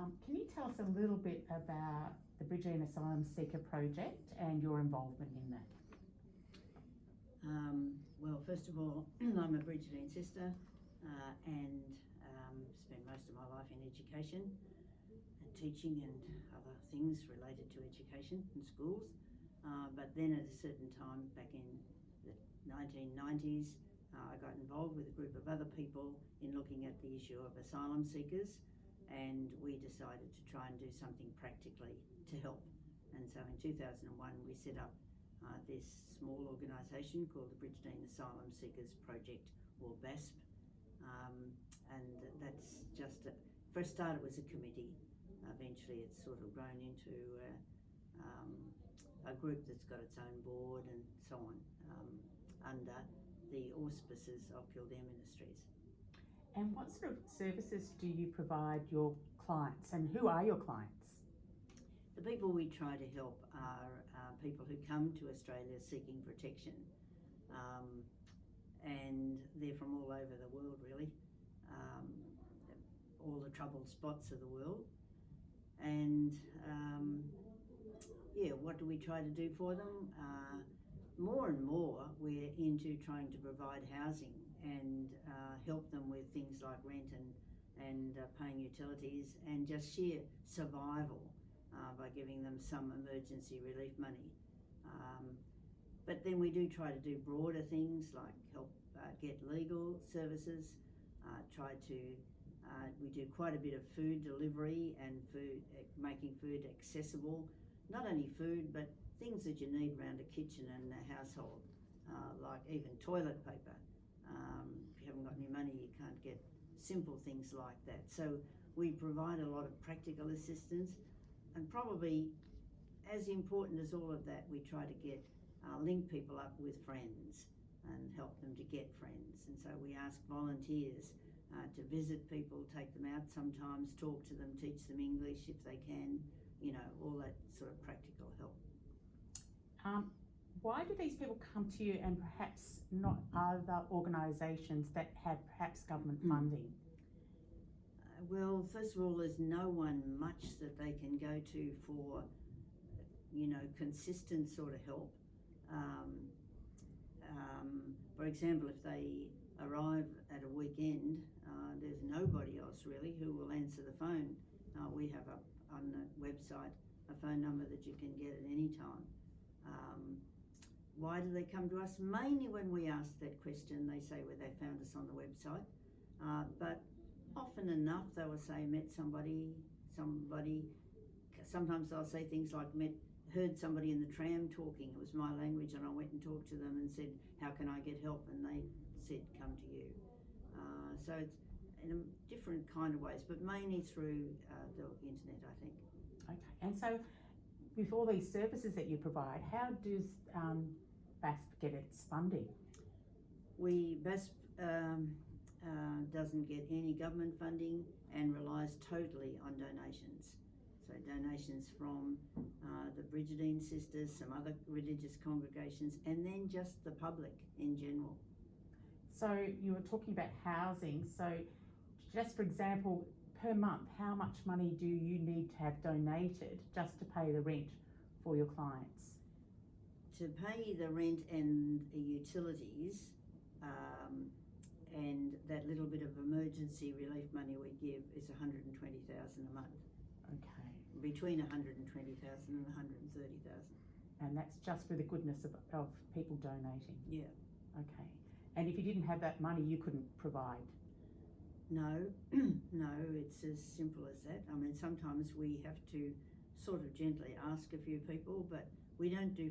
Can you tell us a little bit about the Brigidine Asylum Seeker Project and your involvement in that? Well, first of all, I'm a Brigidine sister and spent most of my life in education and teaching and other things related to education in schools. But then at a certain time back in the 1990s, I got involved with a group of other people in looking at the issue of asylum seekers, and we decided to try and do something practically to help. And so in 2001 we set up this small organisation called the Brigidine Asylum Seekers Project, or BASP, and that's just for a start it was a committee. Eventually it's sort of grown into a group that's got its own board and so on, under the auspices of Kildare Ministries. And what sort of services do you provide your clients, and who are your clients? The people we try to help are people who come to Australia seeking protection, and they're from all over the world really, all the troubled spots of the world. And what do we try to do for them? More and more we're into trying to provide housing and help them with things like rent and paying utilities and just sheer survival by giving them some emergency relief money. But then we do try to do broader things like help get legal services, we do quite a bit of food delivery and making food accessible. Not only food, but things that you need around a kitchen and a household, like even toilet paper. If you haven't got any money, you can't get simple things like that. So we provide a lot of practical assistance, and probably as important as all of that, we try to link people up with friends and help them to get friends. And so we ask volunteers to visit people, take them out sometimes, talk to them, teach them English if they can, all that sort of practical help. Why do these people come to you and perhaps not other organisations that have perhaps government funding? Well, first of all, there's no one much that they can go to for, consistent sort of help. For example, if they arrive at a weekend, there's nobody else really who will answer the phone. We have up on the website a phone number that you can get at any time. Why do they come to us? Mainly when we ask that question, they say where they found us on the website. But often enough, they will say met somebody. Sometimes they'll say things like heard somebody in the tram talking. It was my language, and I went and talked to them and said, "How can I get help?" And they said, "Come to you." So it's in a different kind of ways, but mainly through the internet, I think. Okay, and so with all these services that you provide, how does BASP get its funding? BASP doesn't get any government funding and relies totally on donations. So donations from the Brigidine sisters, some other religious congregations, and then just the public in general. So you were talking about housing. So just for example, per month, how much money do you need to have donated just to pay the rent for your clients? To pay the rent and the utilities, and that little bit of emergency relief money we give is $120,000 a month. Okay. Between $120,000 and $130,000. And that's just for the goodness of people donating? Yeah. Okay. And if you didn't have that money, you couldn't provide? No, no, it's as simple as that. I mean, sometimes we have to sort of gently ask a few people, but we don't do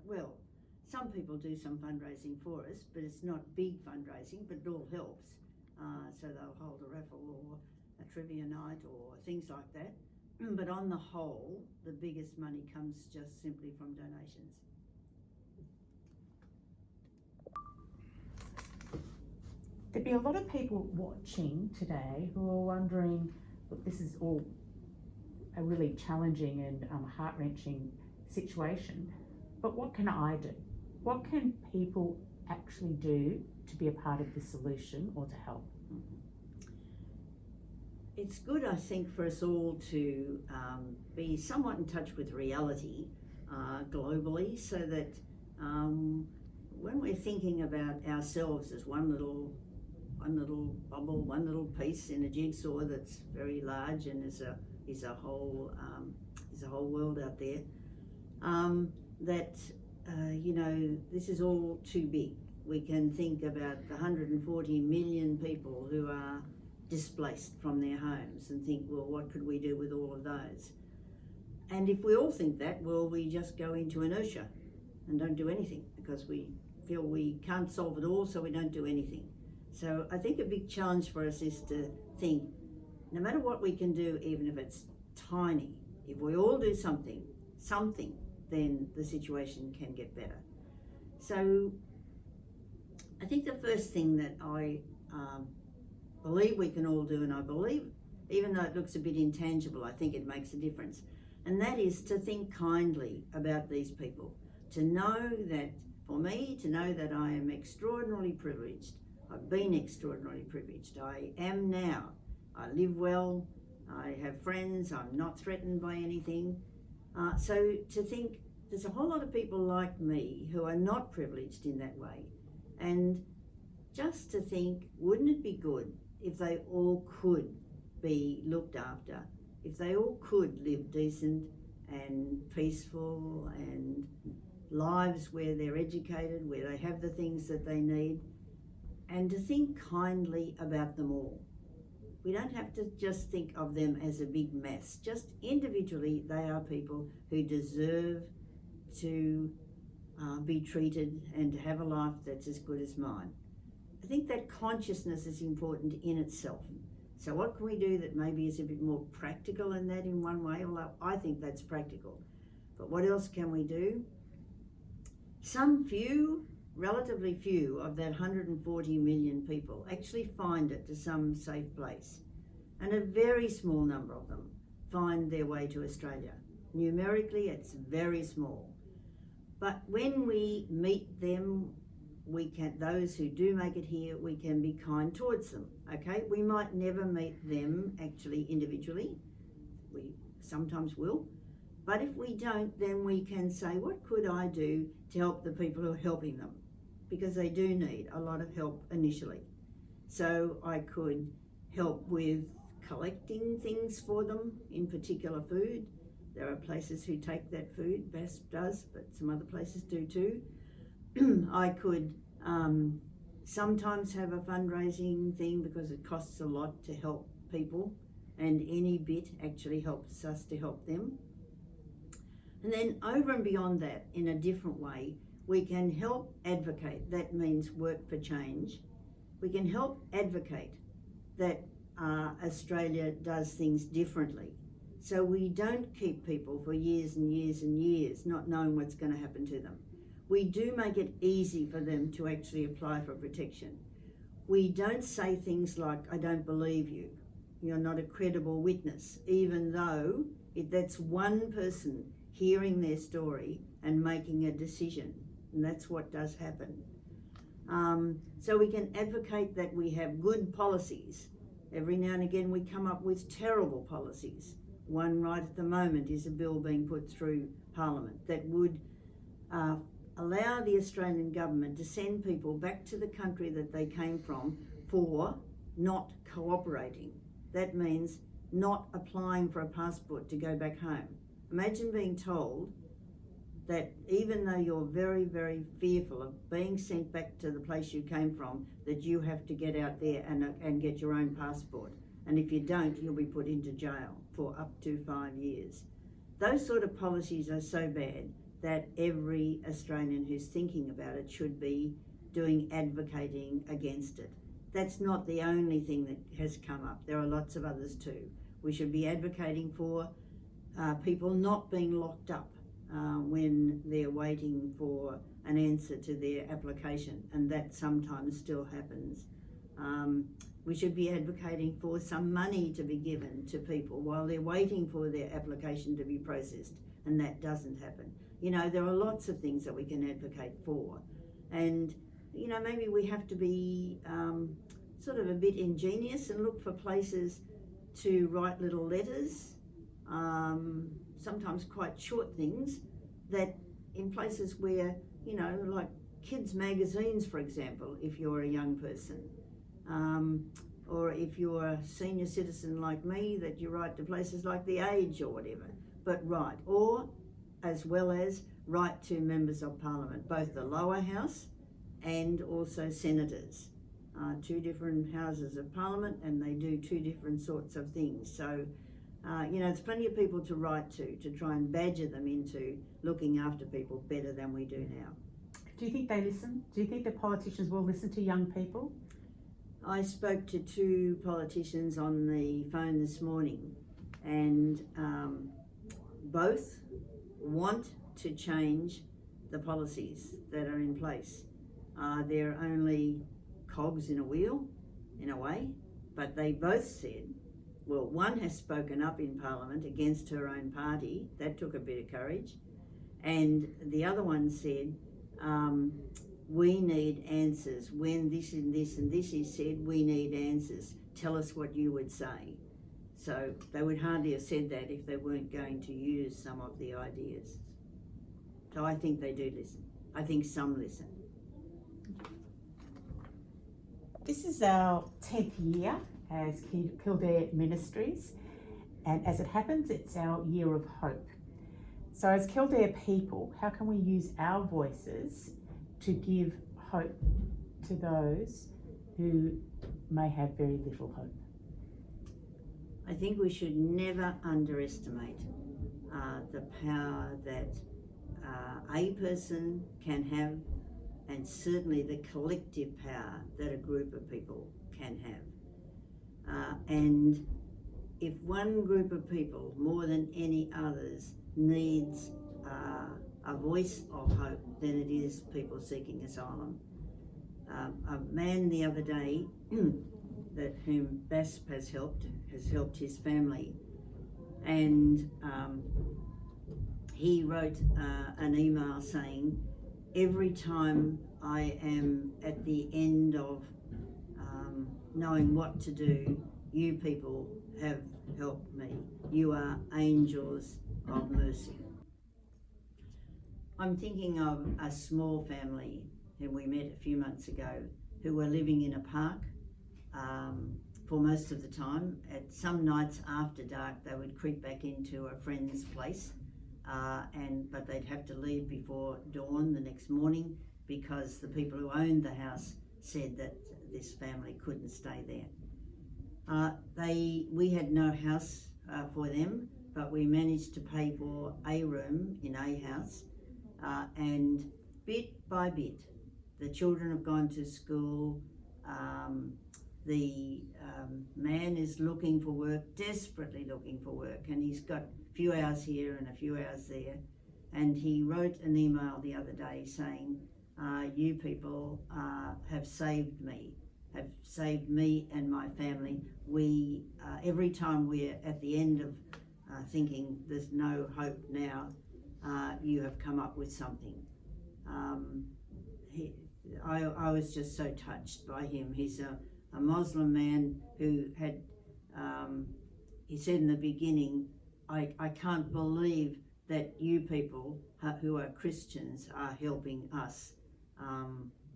well, some people do some fundraising for us, but it's not big fundraising, but it all helps. So they'll hold a raffle or a trivia night or things like that. But on the whole, the biggest money comes just simply from donations. There'd be a lot of people watching today who are wondering, look, this is all a really challenging and heart-wrenching situation, but what can I do? What can people actually do to be a part of the solution or to help? it's good, I think, for us all to be somewhat in touch with reality globally, so that when we're thinking about ourselves as one little bubble, one little piece in a jigsaw that's very large and is a whole world out there, that this is all too big. We can think about the 140 million people who are displaced from their homes and think, well, what could we do with all of those? And if we all think that, well, we just go into inertia and don't do anything because we feel we can't solve it all, so we don't do anything. So I think a big challenge for us is to think, no matter what we can do, even if it's tiny, if we all do something, then the situation can get better. So I think the first thing that I believe we can all do, and I believe, even though it looks a bit intangible, I think it makes a difference, and that is to think kindly about these people, to know that, for me, to know that I am extraordinarily privileged. I've been extraordinarily privileged. I am now. I live well. I have friends. I'm not threatened by anything. So to think there's a whole lot of people like me who are not privileged in that way. And just to think, wouldn't it be good if they all could be looked after, if they all could live decent and peaceful and lives where they're educated, where they have the things that they need, and to think kindly about them all. We don't have to just think of them as a big mess. Just individually, they are people who deserve to be treated and to have a life that's as good as mine. I think that consciousness is important in itself. So what can we do that maybe is a bit more practical than that in one way? Although I think that's practical. But what else can we do? Some few, relatively few of that 140 million people actually find it to some safe place. And a very small number of them find their way to Australia. Numerically, it's very small. But when we meet them, those who do make it here, we can be kind towards them, okay? We might never meet them actually individually. We sometimes will. But if we don't, then we can say, what could I do to help the people who are helping them? Because they do need a lot of help initially. So I could help with collecting things for them, in particular food. There are places who take that food, BASP does, but some other places do too. I could sometimes have a fundraising thing because it costs a lot to help people, and any bit actually helps us to help them. And then over and beyond that, in a different way, we can help advocate. That means work for change. We can help advocate that Australia does things differently. So we don't keep people for years and years and years not knowing what's going to happen to them. We do make it easy for them to actually apply for protection. We don't say things like, I don't believe you, you're not a credible witness, even though that's one person hearing their story and making a decision. And that's what does happen. So we can advocate that we have good policies. Every now and again we come up with terrible policies. One right at the moment is a bill being put through Parliament that would allow the Australian government to send people back to the country that they came from for not cooperating. That means not applying for a passport to go back home. Imagine being told that even though you're very, very fearful of being sent back to the place you came from, that you have to get out there and get your own passport. And if you don't, you'll be put into jail for up to 5 years. Those sort of policies are so bad that every Australian who's thinking about it should be advocating against it. That's not the only thing that has come up. There are lots of others too. We should be advocating for people not being locked up when they're waiting for an answer to their application, and that sometimes still happens. We should be advocating for some money to be given to people while they're waiting for their application to be processed, and that doesn't happen. You know, there are lots of things that we can advocate for, and you know, maybe we have to be sort of a bit ingenious and look for places to write little letters, sometimes quite short things, that in places where, you know, like kids' magazines, for example, if you're a young person, or if you're a senior citizen like me, that you write to places like The Age or whatever, but write, or as well as write to members of parliament, both the lower house and also senators. Two different houses of parliament, and they do two different sorts of things. So, you know, there's plenty of people to write to try and badger them into looking after people better than we do now. Do you think they listen? Do you think the politicians will listen to young people? I spoke to two politicians on the phone this morning, and both want to change the policies that are in place. They're only cogs in a wheel, in a way, but they both said, well, one has spoken up in Parliament against her own party. That took a bit of courage. And the other one said, we need answers. When this and this and this is said, we need answers. Tell us what you would say. So they would hardly have said that if they weren't going to use some of the ideas. So I think they do listen. I think some listen. This is our 10th year as Kildare Ministries, and as it happens, it's our year of hope. So as Kildare people, how can we use our voices to give hope to those who may have very little hope? I think we should never underestimate the power that a person can have, and certainly the collective power that a group of people can have. And if one group of people, more than any others, needs a voice of hope, then it is people seeking asylum. A man the other day that whom BASP has helped his family, and he wrote an email saying, every time I am at the end of knowing what to do, you people have helped me. You are angels of mercy. I'm thinking of a small family who we met a few months ago, who were living in a park for most of the time. At some nights after dark, they would creep back into a friend's place, but they'd have to leave before dawn the next morning, because the people who owned the house said that this family couldn't stay there. We had no house for them, but we managed to pay for a room in a house, and bit by bit, the children have gone to school. The man is looking for work, desperately looking for work, and he's got a few hours here and a few hours there. And he wrote an email the other day saying, you people have saved me and my family. We, every time we're at the end of thinking there's no hope now, you have come up with something. I was just so touched by him. He's a Muslim man who had, he said in the beginning, I can't believe that you people who are Christians are helping us,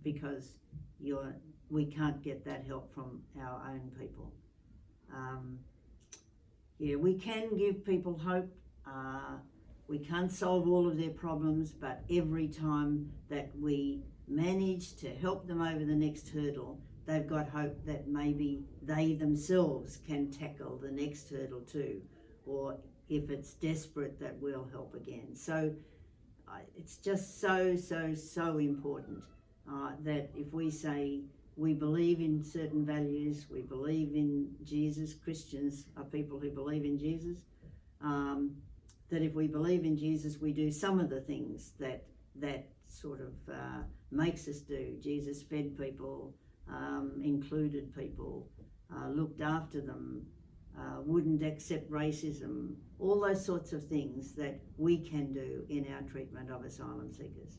because we can't get that help from our own people. Yeah, we can give people hope. We can't solve all of their problems, but every time that we manage to help them over the next hurdle, they've got hope that maybe they themselves can tackle the next hurdle too, or if it's desperate, that we'll help again. So it's just so important that if we say we believe in certain values, we believe in Jesus, Christians are people who believe in Jesus, that if we believe in Jesus, we do some of the things that sort of makes us do. Jesus fed people, included people, looked after them, wouldn't accept racism, all those sorts of things that we can do in our treatment of asylum seekers.